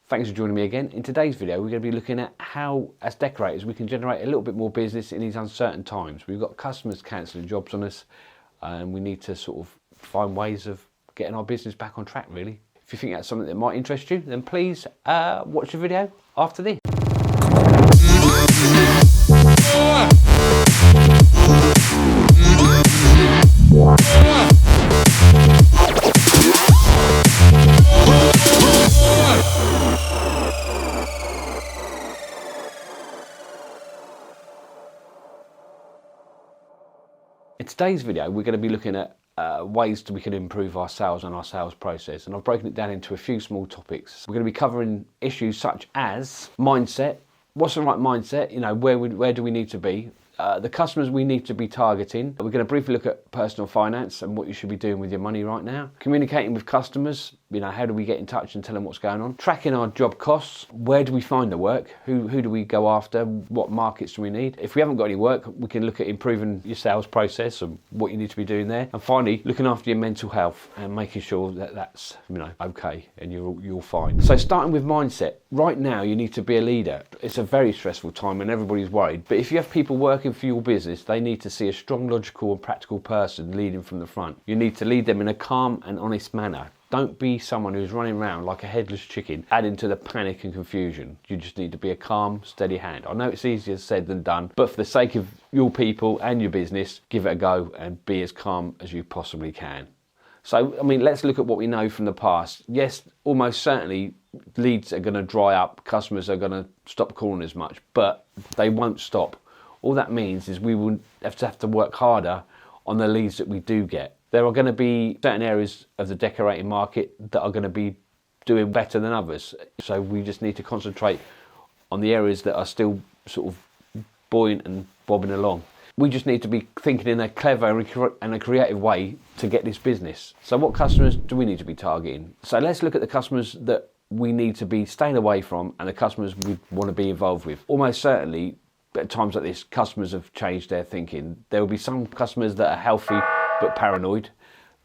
Thanks for joining me again. In today's video, we're going to be looking at how, as decorators, we can generate a little bit more business in these uncertain times. We've got customers cancelling jobs on us, and we need to sort of find ways of getting our business back on track, really. If you think that's something that might interest you, then please watch the video after this. In today's video, we're going to be looking at ways that we can improve our sales and our sales process, and I've broken it down into a few small topics. We're going to be covering issues such as mindset. What's the right mindset? You know, where do we need to be? The customers we need to be targeting. We're going to briefly look at personal finance and what you should be doing with your money right now. Communicating with customers, you know, how do we get in touch and tell them what's going on? Tracking our job costs. Where do we find the work? Who do we go after? What markets do we need? If we haven't got any work, we can look at improving your sales process and what you need to be doing there. And finally, looking after your mental health and making sure that that's, you know, okay and you're fine. So starting with mindset, right now you need to be a leader. It's a very stressful time and everybody's worried. But if you have people working for your business, they need to see a strong, logical and practical person leading from the front. You need to lead them in a calm and honest manner. Don't be someone who's running around like a headless chicken, adding to the panic and confusion. You just need to be a calm, steady hand. I know it's easier said than done, but for the sake of your people and your business, give it a go and be as calm as you possibly can. So, I mean, let's look at what we know from the past. Yes, almost certainly leads are going to dry up, customers are going to stop calling as much, but they won't stop. All that means is we will have to work harder on the leads that we do get. There are going to be certain areas of the decorating market that are going to be doing better than others. So we just need to concentrate on the areas that are still sort of buoyant and bobbing along. We just need to be thinking in a clever and a creative way to get this business. So what customers do we need to be targeting? So let's look at the customers that we need to be staying away from and the customers we want to be involved with. Almost certainly, at times like this, customers have changed their thinking. There will be some customers that are healthy but paranoid.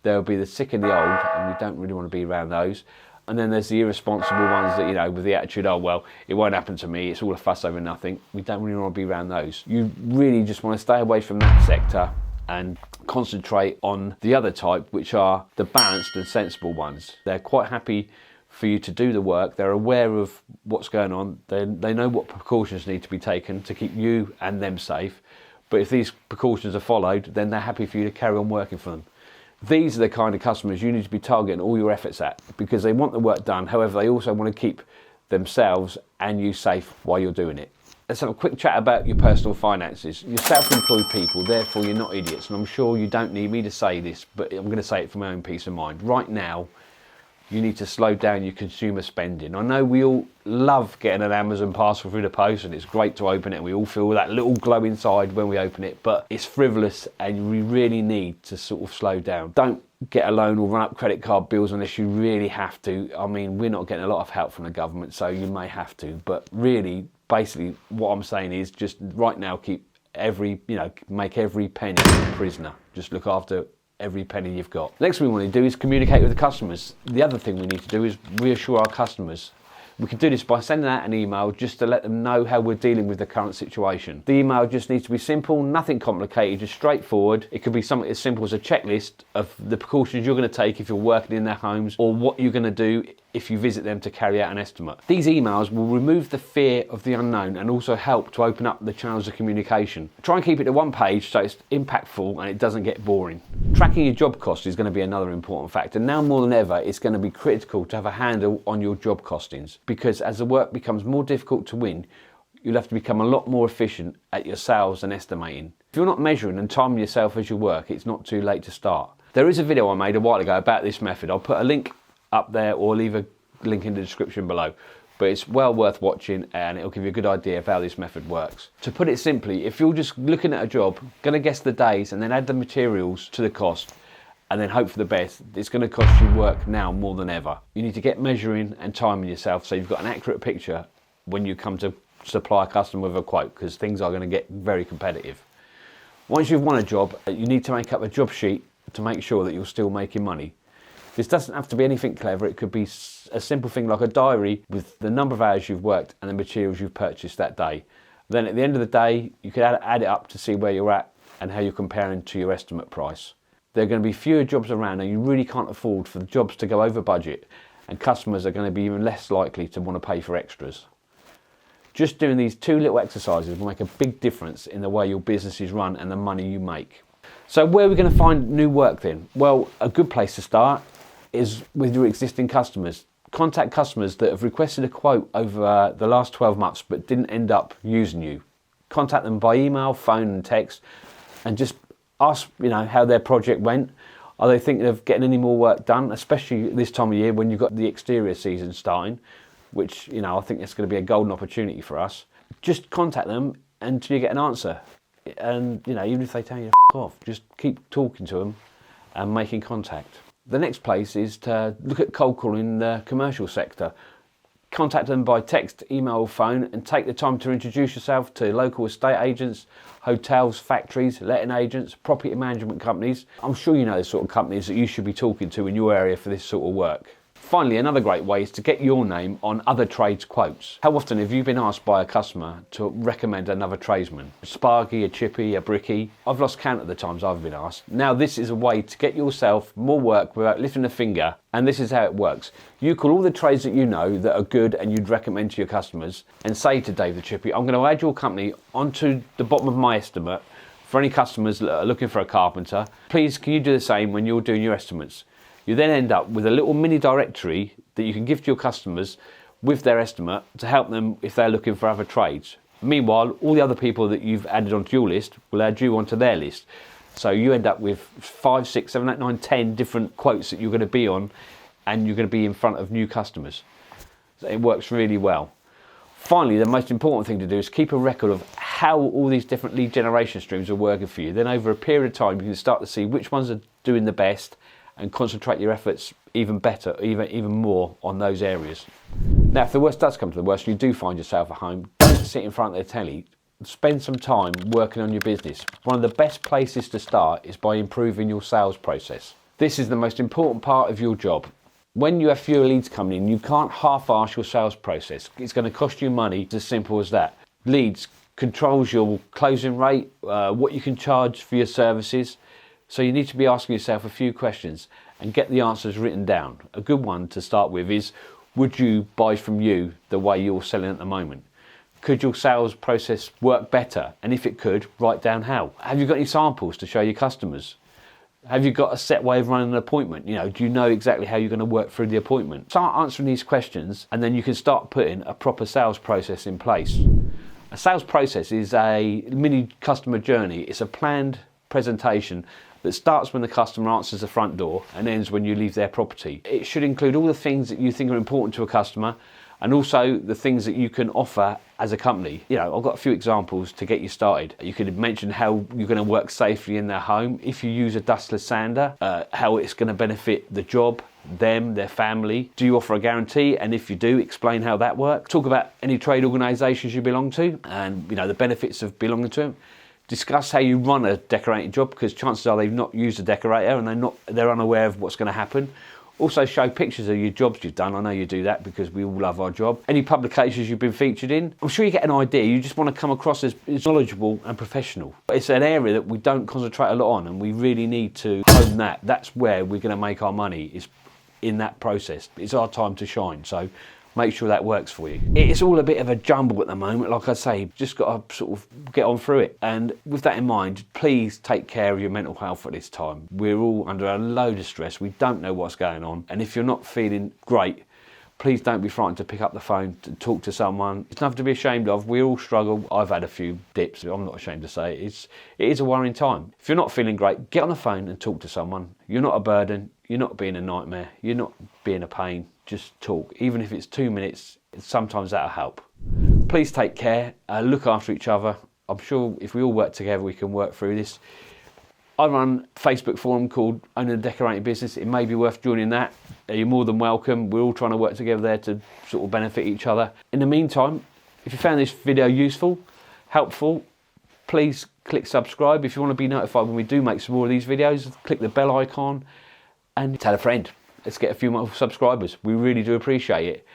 There will be the sick and the old, and we don't really want to be around those. And then there's the irresponsible ones that, you know, with the attitude, oh, well, it won't happen to me, it's all a fuss over nothing. We don't really want to be around those. You really just want to stay away from that sector and concentrate on the other type, which are the balanced and sensible ones. They're quite happy for you to do the work. They're aware of what's going on. They know what precautions need to be taken to keep you and them safe. But if these precautions are followed, then they're happy for you to carry on working for them. These are the kind of customers you need to be targeting all your efforts at, because they want the work done. However, they also want to keep themselves and you safe while you're doing it. Let's have a quick chat about your personal finances. You're self-employed people, therefore you're not idiots. And I'm sure you don't need me to say this, but I'm going to say it for my own peace of mind. Right now, you need to slow down your consumer spending. I know we all love getting an Amazon parcel through the post and it's great to open it and we all feel that little glow inside when we open it, but it's frivolous and we really need to sort of slow down. Don't get a loan or run up credit card bills unless you really have to. I mean, we're not getting a lot of help from the government, so you may have to, but really, basically what I'm saying is just right now keep make every penny a prisoner. Just look after every penny you've got. Next thing we want to do is communicate with the customers. The other thing we need to do is reassure our customers. We can do this by sending out an email just to let them know how we're dealing with the current situation. The email just needs to be simple, nothing complicated, just straightforward. It could be something as simple as a checklist of the precautions you're going to take if you're working in their homes, or what you're going to do if you visit them to carry out an estimate. These emails will remove the fear of the unknown and also help to open up the channels of communication. Try and keep it to one page so it's impactful and it doesn't get boring. Tracking your job cost is going to be another important factor. Now more than ever, it's going to be critical to have a handle on your job costings, because as the work becomes more difficult to win, you'll have to become a lot more efficient at your sales and estimating. If you're not measuring and timing yourself as you work, it's not too late to start. There is a video I made a while ago about this method. I'll put a link up there or leave a link in the description below, but it's well worth watching and it'll give you a good idea of how this method works. To put it simply, if you're just looking at a job, going to guess the days and then add the materials to the cost and then hope for the best, it's going to cost you work now more than ever. You need to get measuring and timing yourself so you've got an accurate picture when you come to supply a customer with a quote, because things are going to get very competitive. Once you've won a job, you need to make up a job sheet to make sure that you're still making money. This doesn't have to be anything clever. It could be a simple thing like a diary with the number of hours you've worked and the materials you've purchased that day. Then at the end of the day, you could add it up to see where you're at and how you're comparing to your estimate price. There are going to be fewer jobs around, and you really can't afford for the jobs to go over budget, and customers are going to be even less likely to want to pay for extras. Just doing these 2 little exercises will make a big difference in the way your business is run and the money you make. So where are we going to find new work then? Well, a good place to start is with your existing customers. Contact customers that have requested a quote over the last 12 months but didn't end up using you. Contact them by email, phone and text, and just ask how their project went. Are they thinking of getting any more work done, especially this time of year when you've got the exterior season starting, which I think it's going to be a golden opportunity for us. Just contact them until you get an answer. And even if they tell you to f*** off, just keep talking to them and making contact. The next place is to look at cold calling in the commercial sector. Contact them by text, email or phone, and take the time to introduce yourself to local estate agents, hotels, factories, letting agents, property management companies. I'm sure you know the sort of companies that you should be talking to in your area for this sort of work. Finally, another great way is to get your name on other trades quotes. How often have you been asked by a customer to recommend another tradesman? A sparky, a chippy, a bricky? I've lost count of the times I've been asked. Now this is a way to get yourself more work without lifting a finger, and this is how it works. You call all the trades that you know that are good and you'd recommend to your customers and say to Dave the Chippy, I'm going to add your company onto the bottom of my estimate for any customers that are looking for a carpenter. Please, can you do the same when you're doing your estimates? You then end up with a little mini directory that you can give to your customers with their estimate to help them if they're looking for other trades. Meanwhile, all the other people that you've added onto your list will add you onto their list. So you end up with 5, 6, 7, 8, 9, 10 different quotes that you're going to be on, and you're going to be in front of new customers. So it works really well. Finally, the most important thing to do is keep a record of how all these different lead generation streams are working for you. Then over a period of time, you can start to see which ones are doing the best and concentrate your efforts even better, even more on those areas. Now, if the worst does come to the worst, and you do find yourself at home, don't sit in front of the telly. Spend some time working on your business. One of the best places to start is by improving your sales process. This is the most important part of your job. When you have fewer leads coming in, you can't half-arse your sales process. It's going to cost you money. It's as simple as that. Leads controls your closing rate, what you can charge for your services. So you need to be asking yourself a few questions and get the answers written down. A good one to start with is, would you buy from you the way you're selling at the moment? Could your sales process work better? And if it could, write down how. Have you got any samples to show your customers? Have you got a set way of running an appointment? Do you know exactly how you're going to work through the appointment? Start answering these questions, and then you can start putting a proper sales process in place. A sales process is a mini customer journey. It's a planned presentation that starts when the customer answers the front door and ends when you leave their property. It should include all the things that you think are important to a customer, and also the things that you can offer as a company. I've got a few examples to get you started. You could mention how you're going to work safely in their home. If you use a dustless sander, how it's going to benefit the job, them, their family. Do you offer a guarantee? And if you do, explain how that works. Talk about any trade organisations you belong to and the benefits of belonging to them. Discuss how you run a decorating job, because chances are they've not used a decorator and they're unaware of what's going to happen. Also show pictures of your jobs you've done. I know you do that because we all love our job. Any publications you've been featured in. I'm sure you get an idea. You just want to come across as knowledgeable and professional. It's an area that we don't concentrate a lot on, and we really need to own that. That's where we're going to make our money, is in that process. It's our time to shine. So make sure that works for you. It's all a bit of a jumble at the moment. Like I say, just got to sort of get on through it. And with that in mind, please take care of your mental health at this time. We're all under a load of stress. We don't know what's going on. And if you're not feeling great, please don't be frightened to pick up the phone to talk to someone. It's nothing to be ashamed of. We all struggle. I've had a few dips. I'm not ashamed to say it. It is a worrying time. If you're not feeling great, get on the phone and talk to someone. You're not a burden. You're not being a nightmare. You're not being a pain. Just talk. Even if it's 2 minutes, sometimes that'll help. Please take care. Look after each other. I'm sure if we all work together, we can work through this. I run a Facebook forum called Owning a Decorating Business. It may be worth joining that. You're more than welcome. We're all trying to work together there to sort of benefit each other. In the meantime, if you found this video useful, helpful, please click subscribe. If you want to be notified when we do make some more of these videos, click the bell icon and tell a friend. let's get a few more subscribers. We really do appreciate it.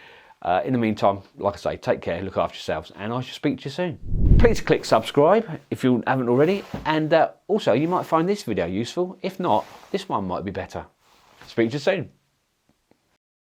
In the meantime, like I say, take care, look after yourselves, and I shall speak to you soon. Please click subscribe if you haven't already, and also you might find this video useful. If not, this one might be better. Speak to you soon.